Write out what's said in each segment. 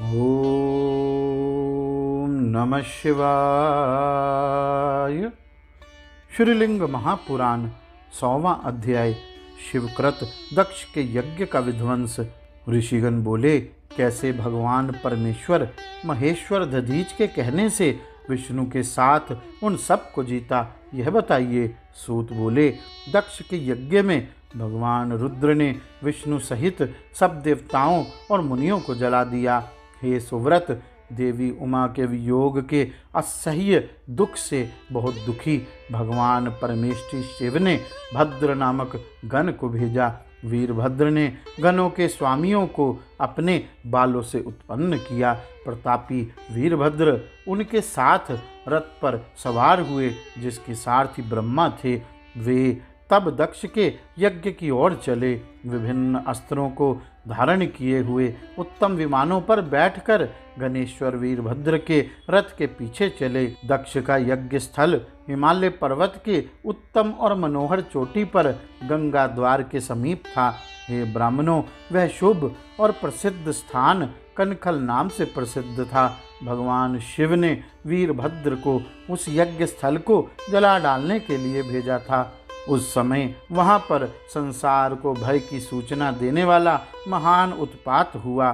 ओम नमः शिवाय। श्रीलिंग महापुराण 100वां अध्याय। शिवकृत दक्ष के यज्ञ का विध्वंस। ऋषिगण बोले, कैसे भगवान परमेश्वर महेश्वर दधीच के कहने से विष्णु के साथ उन सब को जीता, यह बताइए। सूत बोले, दक्ष के यज्ञ में भगवान रुद्र ने विष्णु सहित सब देवताओं और मुनियों को जला दिया। हे सुव्रत, देवी उमा के वियोग के असह्य दुख से बहुत दुखी भगवान परमेष्ठी शिव ने भद्र नामक गण को भेजा। वीरभद्र ने गणों के स्वामियों को अपने बालों से उत्पन्न किया। प्रतापी वीरभद्र उनके साथ रथ पर सवार हुए, जिसके सारथी ब्रह्मा थे। वे तब दक्ष के यज्ञ की ओर चले। विभिन्न अस्त्रों को धारण किए हुए उत्तम विमानों पर बैठकर गणेश्वर वीरभद्र के रथ के पीछे चले। दक्ष का यज्ञ स्थल हिमालय पर्वत के उत्तम और मनोहर चोटी पर गंगा द्वार के समीप था। हे ब्राह्मणों, वह शुभ और प्रसिद्ध स्थान कनखल नाम से प्रसिद्ध था। भगवान शिव ने वीरभद्र को उस यज्ञ स्थल को जला डालने के लिए भेजा था। उस समय वहाँ पर संसार को भय की सूचना देने वाला महान उत्पात हुआ।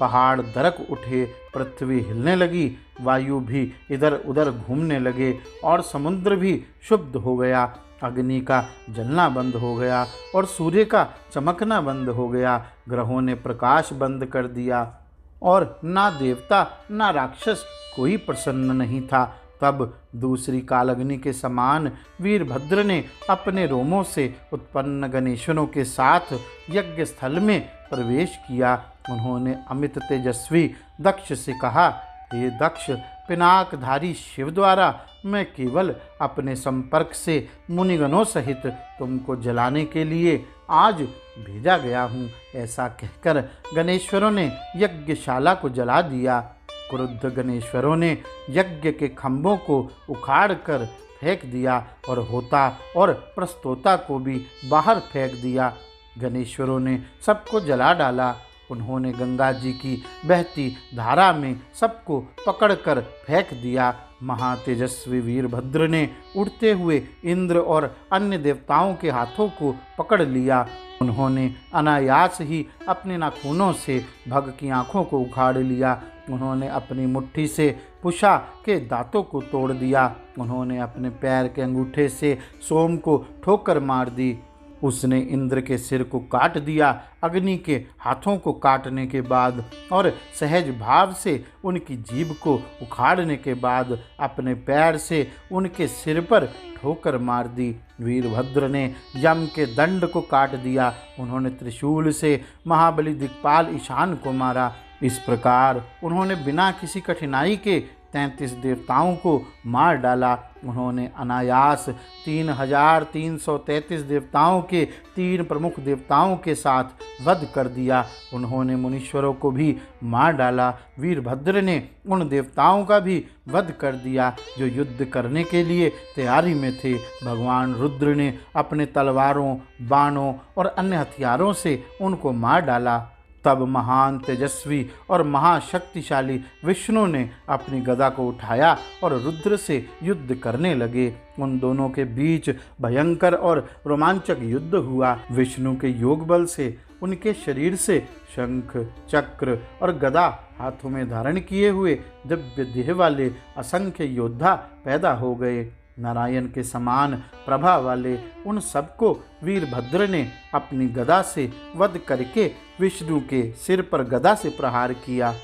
पहाड़ दरक उठे, पृथ्वी हिलने लगी, वायु भी इधर उधर घूमने लगे और समुद्र भी शुद्ध हो गया। अग्नि का जलना बंद हो गया और सूर्य का चमकना बंद हो गया। ग्रहों ने प्रकाश बंद कर दिया और ना देवता ना राक्षस कोई प्रसन्न नहीं था। तब दूसरी कालग्नि के समान वीरभद्र ने अपने रोमों से उत्पन्न गणेशनों के साथ यज्ञ स्थल में प्रवेश किया। उन्होंने अमित तेजस्वी दक्ष से कहा, हे दक्ष, पिनाकधारी शिव द्वारा मैं केवल अपने संपर्क से मुनिगणों सहित तुमको जलाने के लिए आज भेजा गया हूँ। ऐसा कहकर गणेश्वरों ने यज्ञशाला को जला दिया। क्रुद्ध गणेश्वरों ने यज्ञ के खंभों को उखाड़ कर फेंक दिया और होता और प्रस्तोता को भी बाहर फेंक दिया। गणेश्वरों ने सबको जला डाला। उन्होंने गंगा जी की बहती धारा में सबको पकड़कर फेंक दिया। महातेजस्वी वीरभद्र ने उड़ते हुए इंद्र और अन्य देवताओं के हाथों को पकड़ लिया। उन्होंने अनायास ही अपने नाखूनों से भग की आँखों को उखाड़ लिया। उन्होंने अपनी मुट्ठी से पुषा के दांतों को तोड़ दिया। उन्होंने अपने पैर के अंगूठे से सोम को ठोकर मार दी। उसने इंद्र के सिर को काट दिया। अग्नि के हाथों को काटने के बाद और सहज भाव से उनकी जीभ को उखाड़ने के बाद अपने पैर से उनके सिर पर ठोकर मार दी। वीरभद्र ने यम के दंड को काट दिया। उन्होंने त्रिशूल से महाबली दिक्पाल ईशान को मारा। इस प्रकार उन्होंने बिना किसी कठिनाई के 33 देवताओं को मार डाला। उन्होंने अनायास 3333 देवताओं के 3 प्रमुख देवताओं के साथ वध कर दिया। उन्होंने मुनीश्वरों को भी मार डाला। वीरभद्र ने उन देवताओं का भी वध कर दिया जो युद्ध करने के लिए तैयारी में थे। भगवान रुद्र ने अपने तलवारों, बाणों और अन्य हथियारों से उनको मार डाला। तब महान तेजस्वी और महाशक्तिशाली विष्णु ने अपनी गदा को उठाया और रुद्र से युद्ध करने लगे। उन दोनों के बीच भयंकर और रोमांचक युद्ध हुआ। विष्णु के योग बल से उनके शरीर से शंख, चक्र और गदा हाथों में धारण किए हुए दिव्य देह वाले असंख्य योद्धा पैदा हो गए। नारायण के समान प्रभा वाले उन सबको वीरभद्र ने अपनी गदा से वध करके विष्णु के सिर पर गदा से प्रहार किया।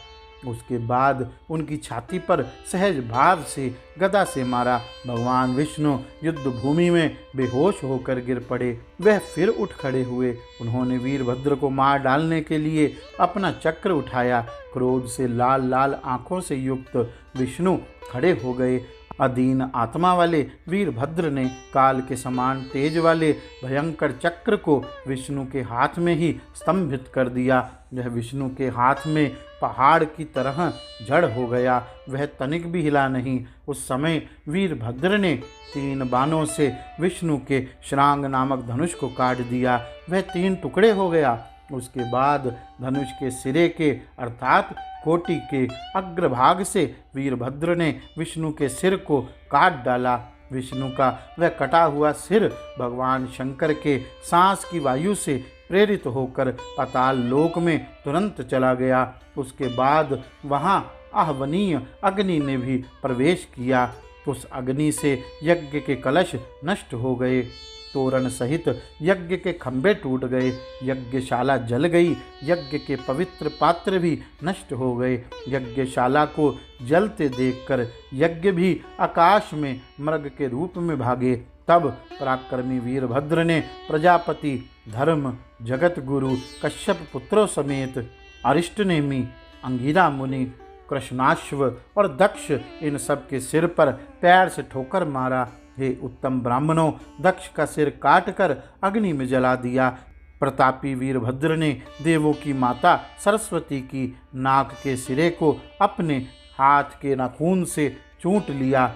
उसके बाद उनकी छाती पर सहज भाव से गदा से मारा। भगवान विष्णु युद्ध भूमि में बेहोश होकर गिर पड़े। वह फिर उठ खड़े हुए। उन्होंने वीरभद्र को मार डालने के लिए अपना चक्र उठाया। क्रोध से लाल लाल आंखों से युक्त विष्णु खड़े हो गए। अधीन आत्मा वाले वीरभद्र ने काल के समान तेज वाले भयंकर चक्र को विष्णु के हाथ में ही स्तंभित कर दिया। यह विष्णु के हाथ में पहाड़ की तरह जड़ हो गया। वह तनिक भी हिला नहीं। उस समय वीरभद्र ने 3 बाणों से विष्णु के श्रांग नामक धनुष को काट दिया। वह 3 टुकड़े हो गया। उसके बाद धनुष के सिरे के अर्थात कोटि के अग्रभाग से वीरभद्र ने विष्णु के सिर को काट डाला। विष्णु का वह कटा हुआ सिर भगवान शंकर के सांस की वायु से प्रेरित होकर पाताल लोक में तुरंत चला गया। उसके बाद वहाँ आहवनीय अग्नि ने भी प्रवेश किया। उस अग्नि से यज्ञ के कलश नष्ट हो गए, तोरण सहित यज्ञ के खंभे टूट गए, यज्ञशाला जल गई, यज्ञ के पवित्र पात्र भी नष्ट हो गए। यज्ञशाला को जलते देखकर यज्ञ भी आकाश में मृग के रूप में भागे। तब पराक्रमी वीरभद्र ने प्रजापति धर्म, जगत गुरु कश्यप पुत्रों समेत अरिष्टनेमि, अंगिरा मुनि, कृष्णाश्व और दक्ष इन सब के सिर पर पैर से ठोकर मारा। हे उत्तम ब्राह्मणों, दक्ष का सिर काटकर अग्नि में जला दिया। प्रतापी वीरभद्र ने देवों की माता सरस्वती की नाक के सिरे को अपने हाथ के नाखून से चूंट लिया।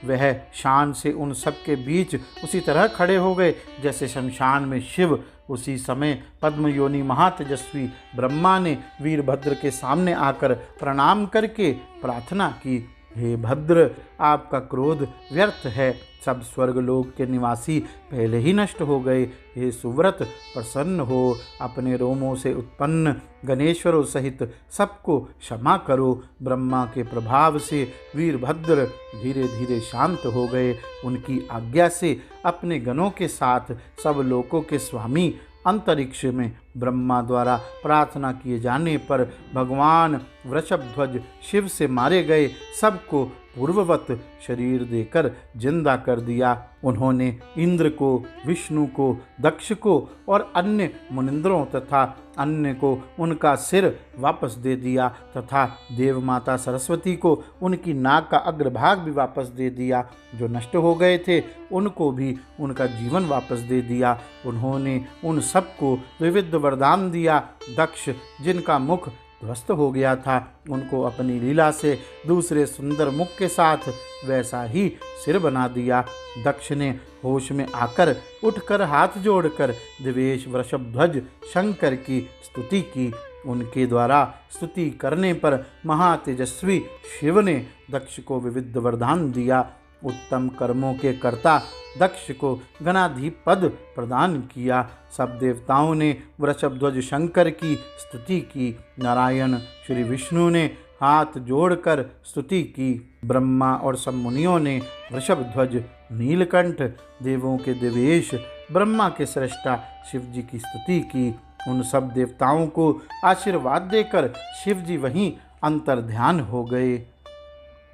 वह शान से उन सब के बीच उसी तरह खड़े हो गए जैसे शमशान में शिव। उसी समय पद्मयोनि महातेजस्वी ब्रह्मा ने वीरभद्र के सामने आकर प्रणाम करके प्रार्थना की, हे भद्र, आपका क्रोध व्यर्थ है, सब स्वर्गलोक के निवासी पहले ही नष्ट हो गए। हे सुव्रत, प्रसन्न हो, अपने रोमों से उत्पन्न गणेश्वरों सहित सबको क्षमा करो। ब्रह्मा के प्रभाव से वीरभद्र धीरे धीरे शांत हो गए। उनकी आज्ञा से अपने गणों के साथ सब लोकों के स्वामी अंतरिक्ष में ब्रह्मा द्वारा प्रार्थना किए जाने पर भगवान वृषभध्वज शिव से मारे गए सबको पूर्ववत शरीर देकर जिंदा कर दिया। उन्होंने इंद्र को, विष्णु को, दक्ष को और अन्य मुनिंद्रों तथा अन्य को उनका सिर वापस दे दिया तथा देव माता सरस्वती को उनकी नाक का अग्रभाग भी वापस दे दिया। जो नष्ट हो गए थे उनको भी उनका जीवन वापस दे दिया। उन्होंने उन सबको विविध वरदान दिया। दक्ष, जिनका मुख ध्वस्त हो गया था, उनको अपनी लीला से दूसरे सुंदर मुख के साथ वैसा ही सिर बना दिया। दक्ष ने होश में आकर उठकर हाथ जोड़कर दिवेश वृषभध्वज शंकर की स्तुति की। उनके द्वारा स्तुति करने पर महातेजस्वी शिव ने दक्ष को विविध वरदान दिया। उत्तम कर्मों के कर्ता दक्ष को गणाधिप पद प्रदान किया। सब देवताओं ने वृषभध्वज शंकर की स्तुति की। नारायण श्री विष्णु ने हाथ जोड़कर स्तुति की। ब्रह्मा और सब मुनियों ने वृषभध्वज, नीलकंठ, देवों के देवेश, ब्रह्मा के सृष्टा शिव जी की स्तुति की। उन सब देवताओं को आशीर्वाद देकर शिव जी वहीं अंतर्ध्यान हो गए।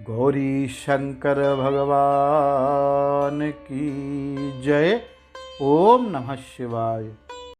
गौरी शंकर भगवान की जय। ओम नमः शिवाय।